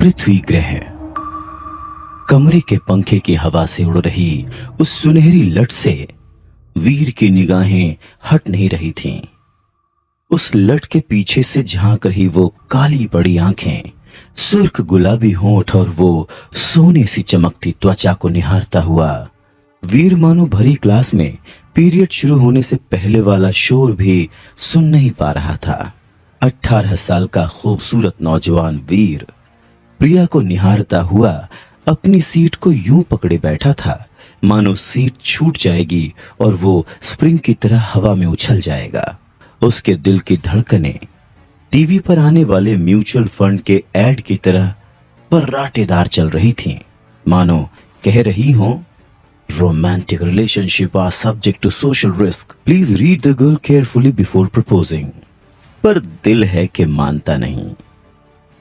पृथ्वी ग्रह। कमरे के पंखे की हवा से उड़ रही उस सुनहरी लट से वीर की निगाहें हट नहीं रही थीं। उस लट के पीछे से झांक रही वो काली बड़ी आंखें, सुर्ख गुलाबी होंठ और वो सोने सी चमकती त्वचा को निहारता हुआ वीर मानो भरी क्लास में पीरियड शुरू होने से पहले वाला शोर भी सुन नहीं पा रहा था। 18 साल का खूबसूरत नौजवान वीर प्रिया को निहारता हुआ अपनी सीट को यूं पकड़े बैठा था मानो सीट छूट जाएगी और वो स्प्रिंग की तरह हवा में उछल जाएगा। उसके दिल की धड़कनें टीवी पर आने वाले म्यूचुअल फंड के ऐड की तरह पर्राटेदार चल रही थीं, मानो कह रही हों, romantic relationship are subject to social risk, please read the girl carefully before proposing. पर दिल है कि मानता नहीं।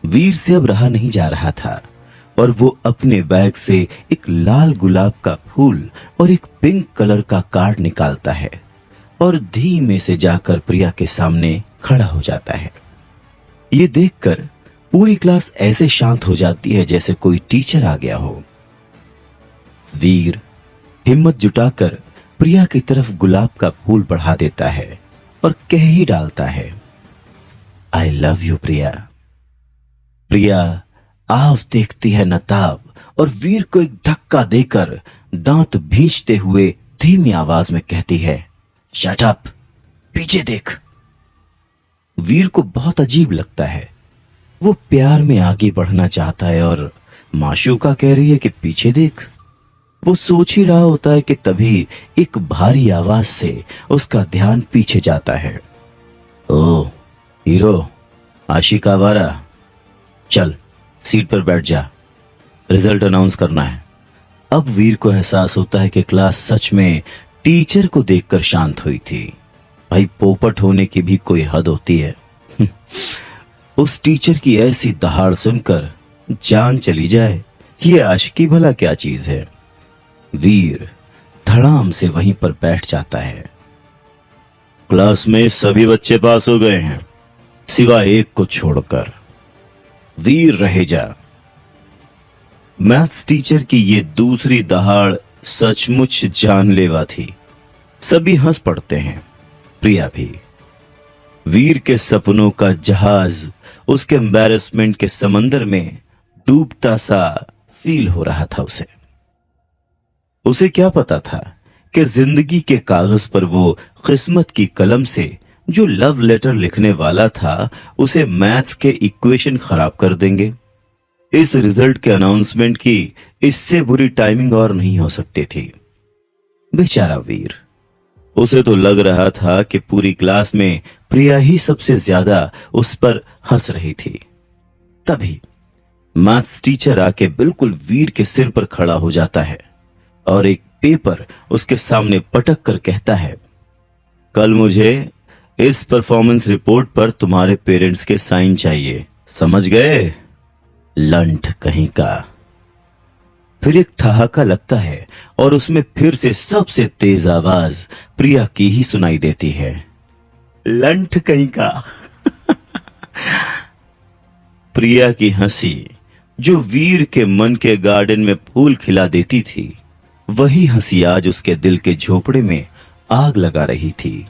वीर से अब रहा नहीं जा रहा था और वो अपने बैग से एक लाल गुलाब का फूल और एक पिंक कलर का कार्ड निकालता है और धीमे से जाकर प्रिया के सामने खड़ा हो जाता है। ये देखकर पूरी क्लास ऐसे शांत हो जाती है जैसे कोई टीचर आ गया हो। वीर हिम्मत जुटाकर प्रिया की तरफ गुलाब का फूल बढ़ा देता है और कह ही डालता है, आई लव यू प्रिया। प्रिया आव देखती है नताब और वीर को एक धक्का देकर दांत भींचते हुए धीमी आवाज में कहती है, शट अप, पीछे देख। वीर को बहुत अजीब लगता है। वो प्यार में आगे बढ़ना चाहता है और माशूका कह रही है कि पीछे देख। वो सोच ही रहा होता है कि तभी एक भारी आवाज से उसका ध्यान पीछे जाता है। ओ हीरो, आशिक आवारा, चल सीट पर बैठ जा, रिजल्ट अनाउंस करना है। अब वीर को एहसास होता है कि क्लास सच में टीचर को देखकर शांत हुई थी। भाई पोपट होने की भी कोई हद होती है। उस टीचर की ऐसी दहाड़ सुनकर जान चली जाए, ये आशिकी भला क्या चीज है। वीर धड़ाम से वहीं पर बैठ जाता है। क्लास में सभी बच्चे पास हो गए हैं सिवाय एक को छोड़कर। वीर रहे जा। मैथ्स टीचर की ये दूसरी दहाड़ सचमुच जानलेवा थी। सभी हंस पड़ते हैं, प्रिया भी। वीर के सपनों का जहाज उसके एम्बैरेसमेंट के समंदर में डूबता सा फील हो रहा था। उसे क्या पता था कि जिंदगी के कागज पर वो किस्मत की कलम से जो लव लेटर लिखने वाला था उसे मैथ्स के इक्वेशन खराब कर देंगे। इस रिजल्ट के अनाउंसमेंट की इससे बुरी टाइमिंग और नहीं हो सकती थी। बेचारा वीर, उसे तो लग रहा था कि पूरी क्लास में प्रिया ही सबसे ज्यादा उस पर हंस रही थी। तभी मैथ्स टीचर आके बिल्कुल वीर के सिर पर खड़ा हो जाता है और एक पेपर उसके सामने पटक कर कहता है, कल मुझे इस परफॉर्मेंस रिपोर्ट पर तुम्हारे पेरेंट्स के साइन चाहिए, समझ गए? लंठ कहीं का। फिर एक ठहाका लगता है और उसमें फिर से सबसे तेज आवाज प्रिया की ही सुनाई देती है, लंठ कहीं का। प्रिया की हंसी जो वीर के मन के गार्डन में फूल खिला देती थी, वही हंसी आज उसके दिल के झोपड़े में आग लगा रही थी।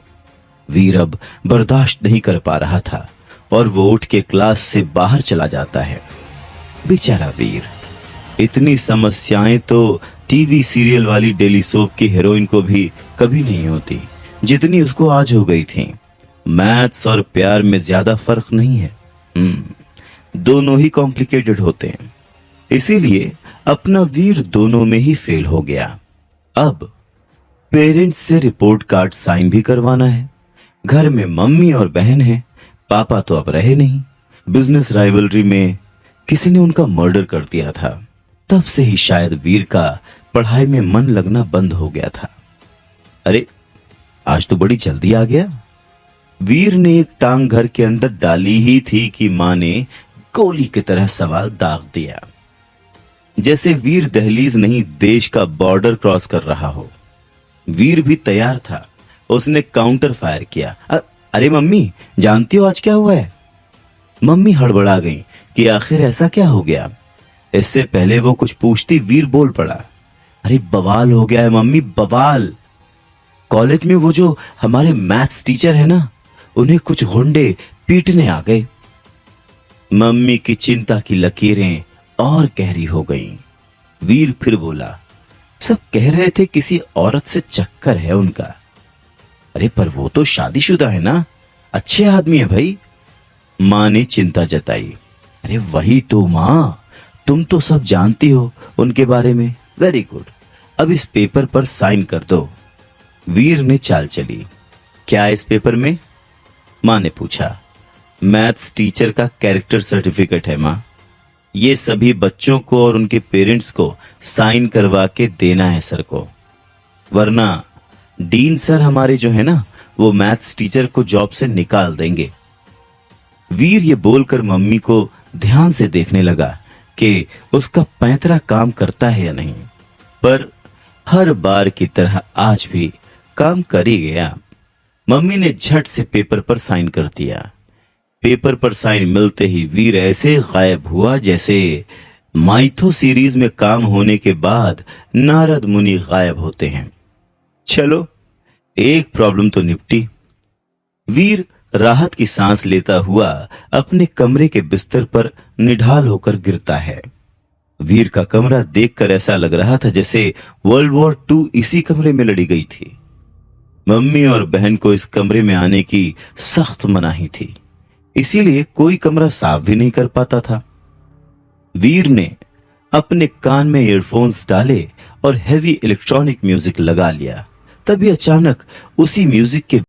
वीर अब बर्दाश्त नहीं कर पा रहा था और वो उठ के क्लास से बाहर चला जाता है। बेचारा वीर, इतनी समस्याएं तो टीवी सीरियल वाली डेली सोप की हीरोइन को भी कभी नहीं होती जितनी उसको आज हो गई थी। मैथ्स और प्यार में ज्यादा फर्क नहीं है, दोनों ही कॉम्प्लिकेटेड होते हैं। इसीलिए अपना वीर दोनों में ही फेल हो गया। अब पेरेंट्स से रिपोर्ट कार्ड साइन भी करवाना है। घर में मम्मी और बहन है, पापा तो अब रहे नहीं। बिजनेस राइवलरी में किसी ने उनका मर्डर कर दिया था। तब से ही शायद वीर का पढ़ाई में मन लगना बंद हो गया था। अरे आज तो बड़ी जल्दी आ गया। वीर ने एक टांग घर के अंदर डाली ही थी कि मां ने गोली की तरह सवाल दाग दिया, जैसे वीर दहलीज नहीं देश का बॉर्डर क्रॉस कर रहा हो। वीर भी तैयार था। उसने काउंटर फायर किया, अरे मम्मी जानती हो आज क्या हुआ है? मम्मी हड़बड़ा गई कि आखिर ऐसा क्या हो गया। इससे पहले वो कुछ पूछती वीर बोल पड़ा, अरे बवाल हो गया है मम्मी, बवाल। कॉलेज में वो जो हमारे मैथ्स टीचर है ना, उन्हें कुछ गुंडे पीटने आ गए। मम्मी की चिंता की लकीरें और गहरी हो गईं। वीर फिर बोला, सब कह रहे थे किसी औरत से चक्कर है उनका। अरे पर वो तो शादीशुदा है ना, अच्छे आदमी है भाई। मां ने चिंता जताई। अरे वही तो मां, तुम तो सब जानती हो उनके बारे में। वेरी गुड, अब इस पेपर पर साइन कर दो। वीर ने चाल चली। क्या इस पेपर में? मां ने पूछा। मैथ्स टीचर का कैरेक्टर सर्टिफिकेट है मां। ये सभी बच्चों को और उनके पेरेंट्स को साइन करवा के देना है सर को, वरना डीन सर हमारे जो है ना, वो मैथ्स टीचर को जॉब से निकाल देंगे। वीर ये बोलकर मम्मी को ध्यान से देखने लगा कि उसका पैंतरा काम करता है या नहीं, पर हर बार की तरह आज भी काम कर ही गया। मम्मी ने झट से पेपर पर साइन कर दिया। पेपर पर साइन मिलते ही वीर ऐसे गायब हुआ जैसे माइथो सीरीज में काम होने के बाद नारद मुनि गायब होते हैं। चलो, एक प्रॉब्लम तो निपटी। वीर राहत की सांस लेता हुआ अपने कमरे के बिस्तर पर निढाल होकर गिरता है। वीर का कमरा देखकर ऐसा लग रहा था जैसे वर्ल्ड वॉर 2 इसी कमरे में लड़ी गई थी। मम्मी और बहन को इस कमरे में आने की सख्त मनाही थी, इसीलिए कोई कमरा साफ भी नहीं कर पाता था। वीर ने अपने कान में ईयरफोन्स डाले और हेवी इलेक्ट्रॉनिक म्यूजिक लगा लिया। तभी अचानक उसी म्यूजिक के